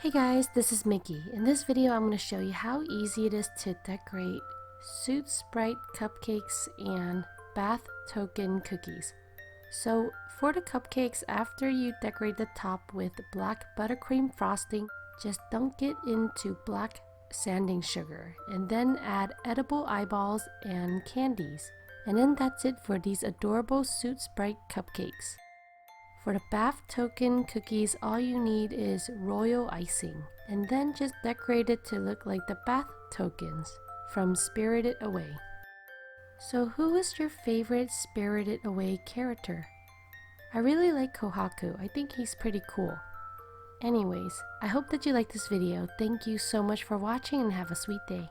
Hey guys, this is Mickey. In this video I'm going to show you how easy it is to decorate Soot Sprite cupcakes and bath token cookies. So for the cupcakes, after you decorate the top with black buttercream frosting, just dunk it into black sanding sugar and then add edible eyeballs and candies. And then that's it for these adorable Soot Sprite cupcakes. For the bath token cookies, all you need is royal icing, and then just decorate it to look like the bath tokens from Spirited Away. So who is your favorite Spirited Away character? I really like Kohaku. I think he's pretty cool. Anyways, I hope that you liked this video. Thank you so much for watching and have a sweet day.